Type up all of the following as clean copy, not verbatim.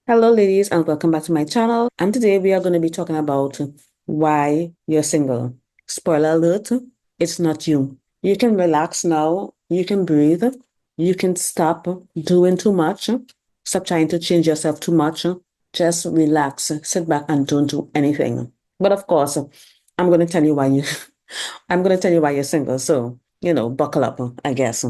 Hello, ladies, and welcome back to my channel. And today we are going to be talking about why you're single. Spoiler alert, it's not you. You can relax now. You can breathe. You can stop doing too much. Stop trying to change yourself too much. Just relax, sit back, and don't do anything. But of course, I'm going to tell you why you. I'm going to tell you why you're single. So, buckle up, I guess.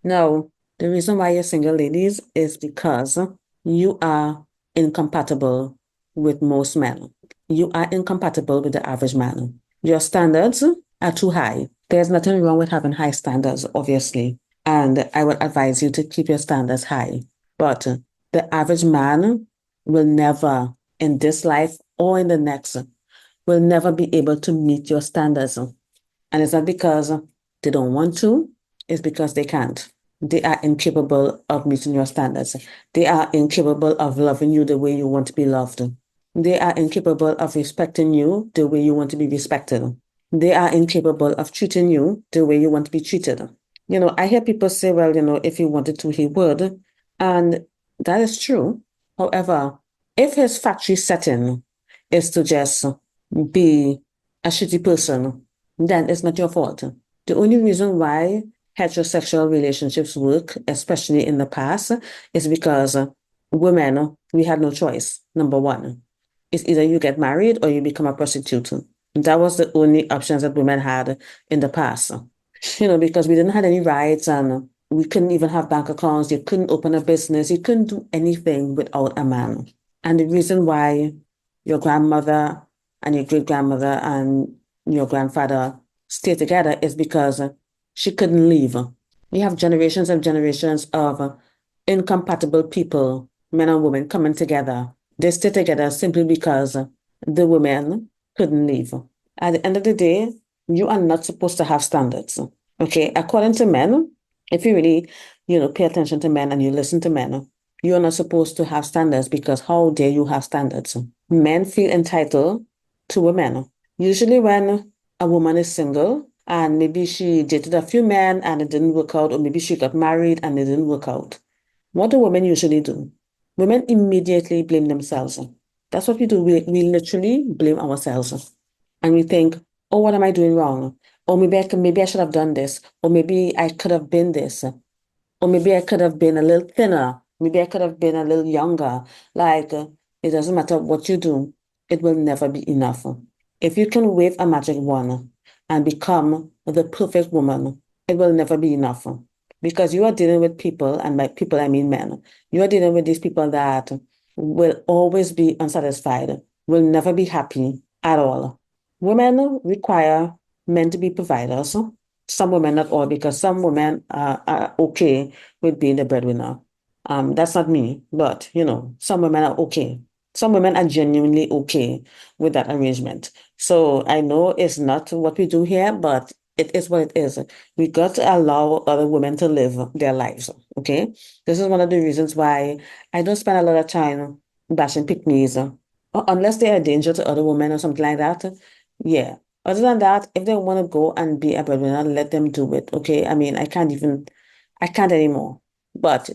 Now, the reason why you're single, ladies, is because you are incompatible with most men. You are incompatible with the average man. Your standards are too high. There's nothing wrong with having high standards, obviously. And I would advise you to keep your standards high. But the average man will never, in this life or in the next, will never be able to meet your standards. And it's not because they don't want to, it's because they can't. They are incapable of meeting your standards. They are incapable of loving you the way you want to be loved. They are incapable of respecting you the way you want to be respected. They are incapable of treating you the way you want to be treated. I hear people say, well, if he wanted to, he would. And that is true. However, if his factory setting is to just be a shitty person, then it's not your fault. The only reason why heterosexual relationships work, especially in the past, is because women, we had no choice. Number one, it's either you get married or you become a prostitute. That was the only options that women had in the past. Because we didn't have any rights and we couldn't even have bank accounts. You couldn't open a business. You couldn't do anything without a man. And the reason why your grandmother and your great grandmother and your grandfather stay together is because she couldn't leave. We have generations and generations of incompatible people, men and women, coming together. They stay together simply because the women couldn't leave. At the end of the day, you are not supposed to have standards. Okay, according to men, if you really, pay attention to men and you listen to men, you're not supposed to have standards because how dare you have standards? Men feel entitled to women. Usually, when a woman is single and maybe she dated a few men and it didn't work out, or maybe she got married and it didn't work out, what do women usually do? Women immediately blame themselves. That's what we do. We literally blame ourselves. And we think, oh, what am I doing wrong? Or maybe I should have done this. Or maybe I could have been this. Or maybe I could have been a little thinner. Maybe I could have been a little younger. It doesn't matter what you do, it will never be enough. If you can wave a magic wand and become the perfect woman, it will never be enough. Because you are dealing with people, and by people I mean men. You are dealing with these people that will always be unsatisfied, will never be happy at all. Women require men to be providers. Some women, not all, because some women are okay with being the breadwinner. That's not me, but some women are okay. Some women are genuinely okay with that arrangement. So I know it's not what we do here, but it is what it is. We got to allow other women to live their lives. Okay. This is one of the reasons why I don't spend a lot of time bashing pick-me's, unless they are a danger to other women or something like that. Yeah. Other than that, if they want to go and be a breadwinner, let them do it. Okay. I mean, I can't anymore. But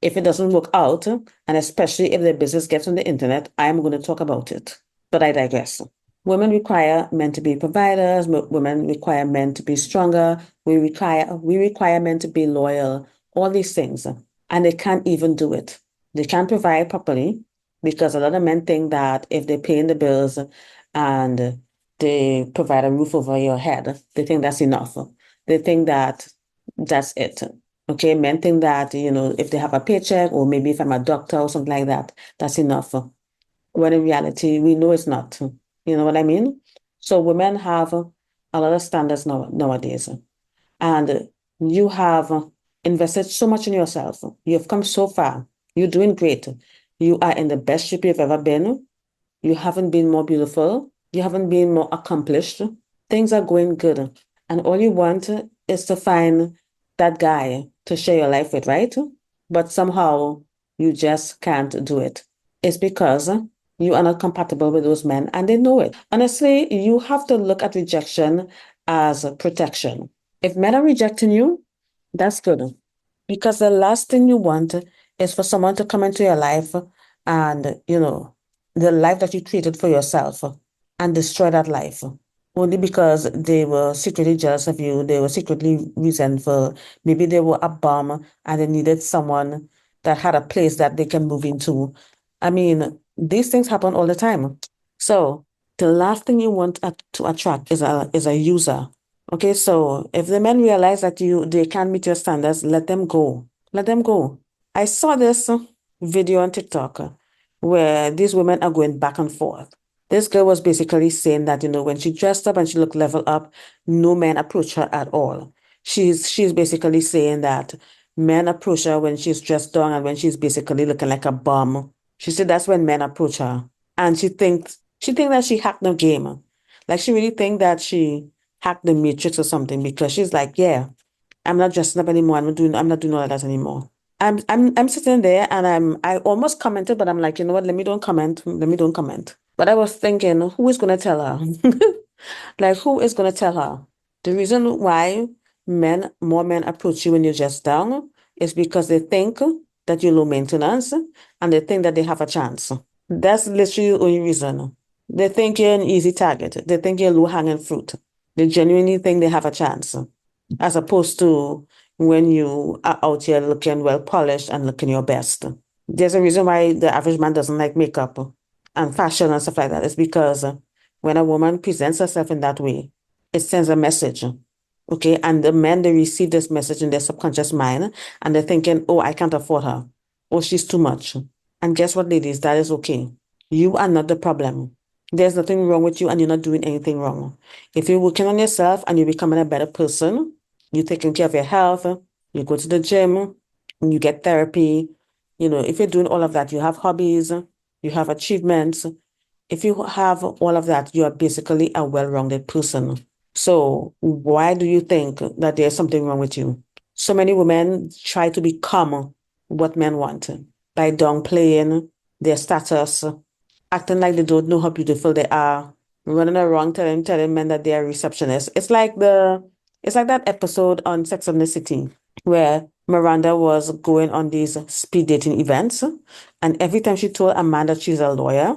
if it doesn't work out, and especially if the business gets on the internet, I am going to talk about it. But I digress. Women require men to be providers. Women require men to be stronger. We require men to be loyal. All these things, and they can't even do it. They can't provide properly because a lot of men think that if they're paying the bills and they provide a roof over your head, they think that's enough. They think that that's it. Okay, men think that, if they have a paycheck or maybe if I'm a doctor or something like that, that's enough. When in reality, we know it's not. You know what I mean? So women have a lot of standards nowadays. And you have invested so much in yourself. You've come so far. You're doing great. You are in the best shape you've ever been. You haven't been more beautiful. You haven't been more accomplished. Things are going good. And all you want is to find that guy to share your life with, right? But somehow you just can't do it. It's because you are not compatible with those men and they know it. Honestly, you have to look at rejection as a protection. If men are rejecting you, that's good. Because the last thing you want is for someone to come into your life and, the life that you created for yourself and destroy that life only because they were secretly jealous of you, they were secretly resentful. Maybe they were a bum and they needed someone that had a place that they can move into. I mean, these things happen all the time. So the last thing you want to attract is a user. Okay, so if the men realize that they can't meet your standards, let them go. Let them go. I saw this video on TikTok where these women are going back and forth. This girl was basically saying that, when she dressed up and she looked level up, no men approach her at all. She's basically saying that men approach her when she's dressed down and when she's basically looking like a bum. She said that's when men approach her. And she thinks that she hacked the game. Like she really think that she hacked the matrix or something because she's like, yeah, I'm not dressing up anymore. I'm not doing all of that anymore. I'm sitting there and I almost commented, but I'm like, you know what? Let me don't comment. Let me don't comment. But I was thinking, who is gonna tell her? Like, who is gonna tell her? The reason why more men approach you when you're just down is because they think that you're low maintenance and they think that they have a chance. That's literally the only reason. They think you're an easy target. They think you're low hanging fruit. They genuinely think they have a chance, as opposed to when you are out here looking well polished and looking your best. There's a reason why the average man doesn't like makeup and fashion and stuff like that. It's because when a woman presents herself in that way, it sends a message. Okay. And the men, they receive this message in their subconscious mind and they're thinking, oh, I can't afford her. Oh, she's too much. And guess what, ladies? That is okay. You are not the problem. There's nothing wrong with you and you're not doing anything wrong. If you're working on yourself and you're becoming a better person, you're taking care of your health, you go to the gym, you get therapy. If you're doing all of that, you have hobbies, you have achievements. If you have all of that, you are basically a well-rounded person. So why do you think that there's something wrong with you? So many women try to become what men want by downplaying their status, acting like they don't know how beautiful they are, running around telling men that they are receptionists. It's like that episode on Sex and the City where Miranda was going on these speed dating events, and every time she told a man that she's a lawyer,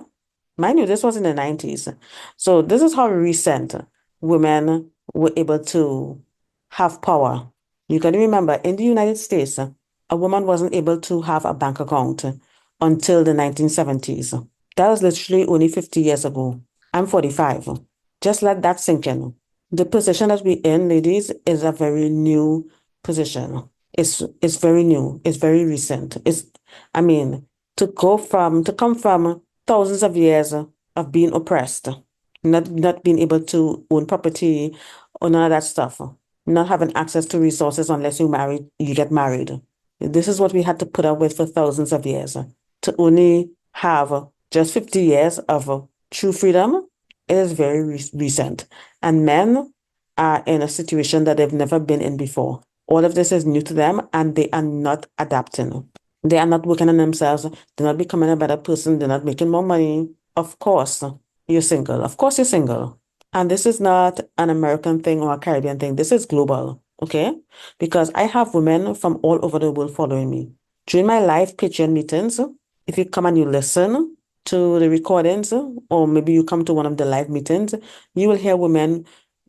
mind you, this was in the 90s. So this is how recent women were able to have power. You can remember in the United States, a woman wasn't able to have a bank account until the 1970s. That was literally only 50 years ago. I'm 45. Just let that sink in. The position that we're in, ladies, is a very new position. It's very new. It's very recent. I mean, to come from thousands of years of being oppressed, not being able to own property or none of that stuff, not having access to resources unless you get married. This is what we had to put up with for thousands of years. To only have just 50 years of true freedom, it is very recent. And men are in a situation that they've never been in before. All of this is new to them and they are not adapting. They are not working on themselves. They're not becoming a better person. They're not making more money. Of course, you're single. Of course, you're single. And this is not an American thing or a Caribbean thing. This is global, okay? Because I have women from all over the world following me. During my live Patreon meetings, if you come and you listen to the recordings, or maybe you come to one of the live meetings, you will hear women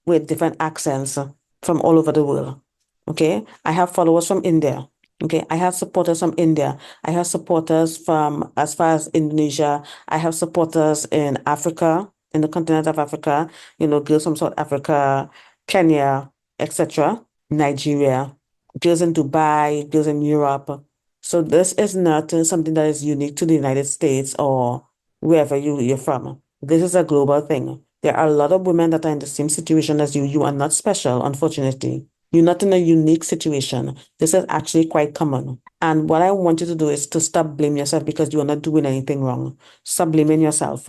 with different accents from all over the world. Okay. I have followers from India. Okay. I have supporters from India. I have supporters from as far as Indonesia. I have supporters in Africa, in the continent of Africa, girls from South Africa, Kenya, etc., Nigeria, girls in Dubai, girls in Europe. So this is not something that is unique to the United States or wherever you're from. This is a global thing. There are a lot of women that are in the same situation as you. You are not special, unfortunately. You're not in a unique situation. This is actually quite common. And what I want you to do is to stop blaming yourself because you are not doing anything wrong. Stop blaming yourself.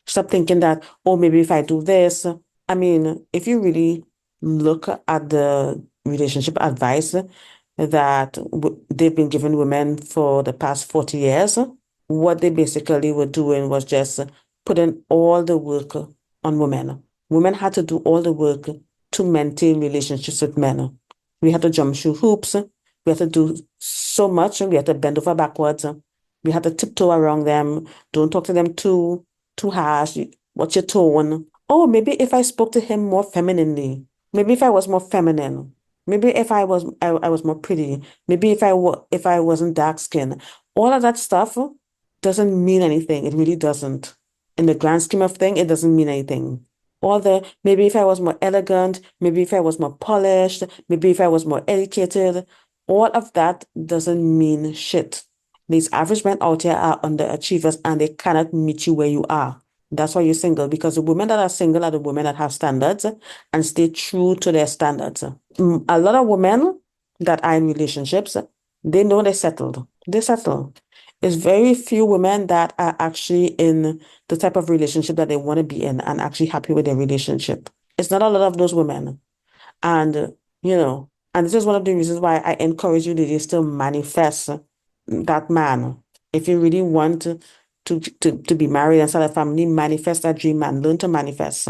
Stop thinking that, oh, maybe if I do this. I mean, if you really look at the relationship advice that they've been giving women for the past 40 years, what they basically were doing was just putting all the work on women. Women had to do all the work to maintain relationships with men. We had to jump through hoops. We had to do so much. We had to bend over backwards. We have to tiptoe around them. Don't talk to them too harsh. What's your tone? Oh, maybe if I spoke to him more femininely, maybe if I was more feminine, maybe if I was more pretty, maybe if I wasn't dark skinned, all of that stuff doesn't mean anything. It really doesn't. In the grand scheme of things, it doesn't mean anything. All the maybe if I was more elegant, maybe if I was more polished, maybe if I was more educated, all of that doesn't mean shit. These average men out here are underachievers and they cannot meet you where you are. That's why you're single, because the women that are single are the women that have standards and stay true to their standards. A lot of women that are in relationships, they know they're settled. They settle. It's very few women that are actually in the type of relationship that they want to be in and actually happy with their relationship. It's not a lot of those women. And, and this is one of the reasons why I encourage you to still manifest that man. If you really want to be married and start a family, manifest that dream man. Learn to manifest.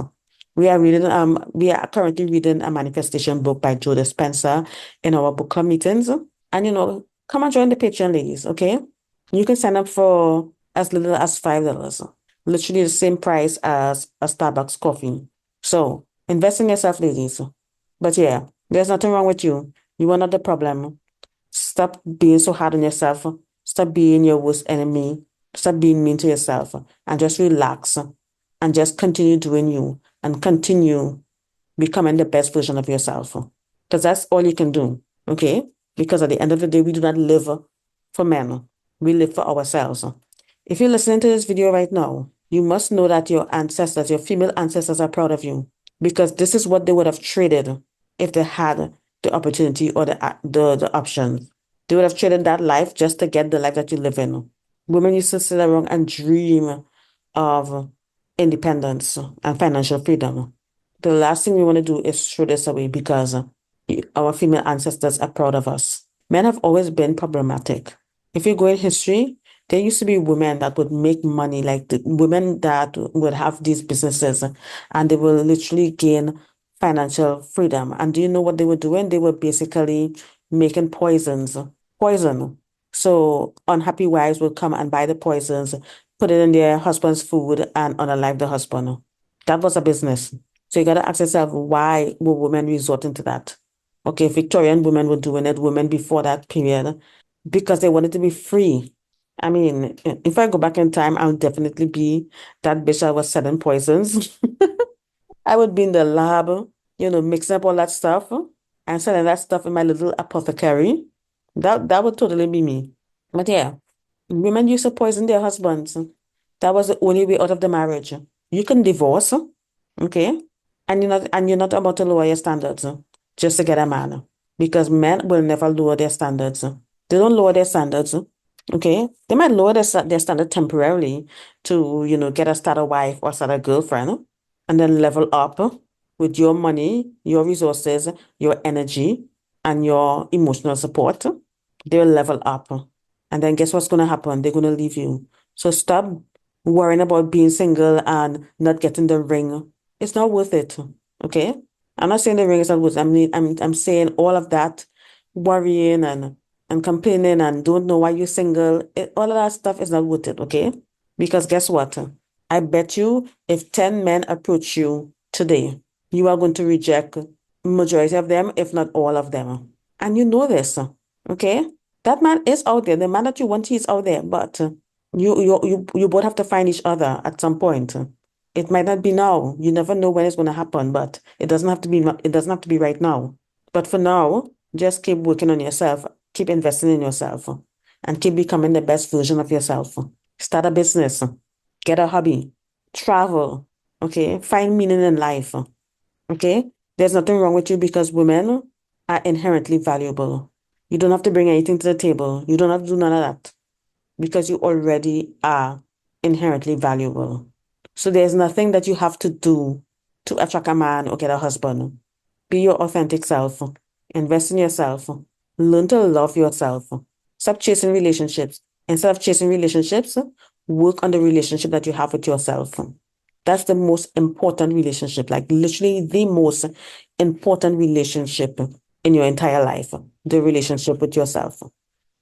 We are currently reading a manifestation book by Joe Dispenza in our book club meetings. And come and join the Patreon, ladies, okay? You can sign up for as little as $5. Literally the same price as a Starbucks coffee. So invest in yourself, ladies. But yeah, there's nothing wrong with you. You are not the problem. Stop being so hard on yourself. Stop being your worst enemy. Stop being mean to yourself and just relax and just continue doing you and continue becoming the best version of yourself. Because that's all you can do, okay? Because at the end of the day, we do not live for men. We live for ourselves. If you're listening to this video right now, you must know that your ancestors, your female ancestors are proud of you because this is what they would have traded if they had the opportunity or the option. They would have traded that life just to get the life that you live in. Women used to sit around and dream of independence and financial freedom. The last thing we want to do is throw this away because our female ancestors are proud of us. Men have always been problematic. If you go in history, there used to be women that would make money, like the women that would have these businesses and they will literally gain financial freedom. And do you know what they were doing? They were basically making poison. So unhappy wives would come and buy the poisons, put it in their husband's food and unalive the husband. That was a business. So you got to ask yourself, why were women resorting to that? Okay, Victorian women were doing it, women before that period, because they wanted to be free. I mean, if I go back in time, I would definitely be that bitch that was selling poisons. I would be in the lab, mixing up all that stuff and selling that stuff in my little apothecary. That would totally be me. But yeah, women used to poison their husbands. That was the only way out of the marriage. You can divorce, okay? And you're not about to lower your standards just to get a man. Because men will never lower their standards. They don't lower their standards. Okay? They might lower their standard temporarily to, get a starter wife or start a girlfriend and then level up with your money, your resources, your energy, and your emotional support. They'll level up. And then guess what's going to happen? They're going to leave you. So stop worrying about being single and not getting the ring. It's not worth it. Okay? I'm not saying the ring is not worth it. I mean, I'm saying all of that worrying and complaining and don't know why you're single. All of that stuff is not worth it. Okay? Because guess what? I bet you if 10 men approach you today, you are going to reject majority of them, if not all of them. And you know this. Okay? That man is out there. The man that you want, he's out there. But you both have to find each other at some point. It might not be now. You never know when it's going to happen, but it doesn't have to be. It doesn't have to be right now. But for now, just keep working on yourself. Keep investing in yourself, and keep becoming the best version of yourself. Start a business. Get a hobby. Travel. Okay. Find meaning in life. Okay. There's nothing wrong with you because women are inherently valuable. You don't have to bring anything to the table. You don't have to do none of that because you already are inherently valuable. So there's nothing that you have to do to attract a man or get a husband. Be your authentic self. Invest in yourself. Learn to love yourself. Stop chasing relationships. Instead of chasing relationships, work on the relationship that you have with yourself. That's the most important relationship, like literally the most important relationship in your entire life, the relationship with yourself.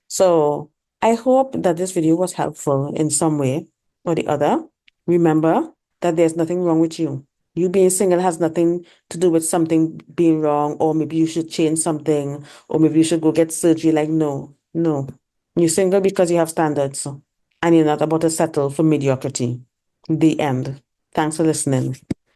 So I hope that this video was helpful in some way or the other. Remember that there's nothing wrong with you. You being single has nothing to do with something being wrong, or maybe you should change something, or maybe you should go get surgery. Like, no, no. You're single because you have standards, and you're not about to settle for mediocrity. The end. Thanks for listening.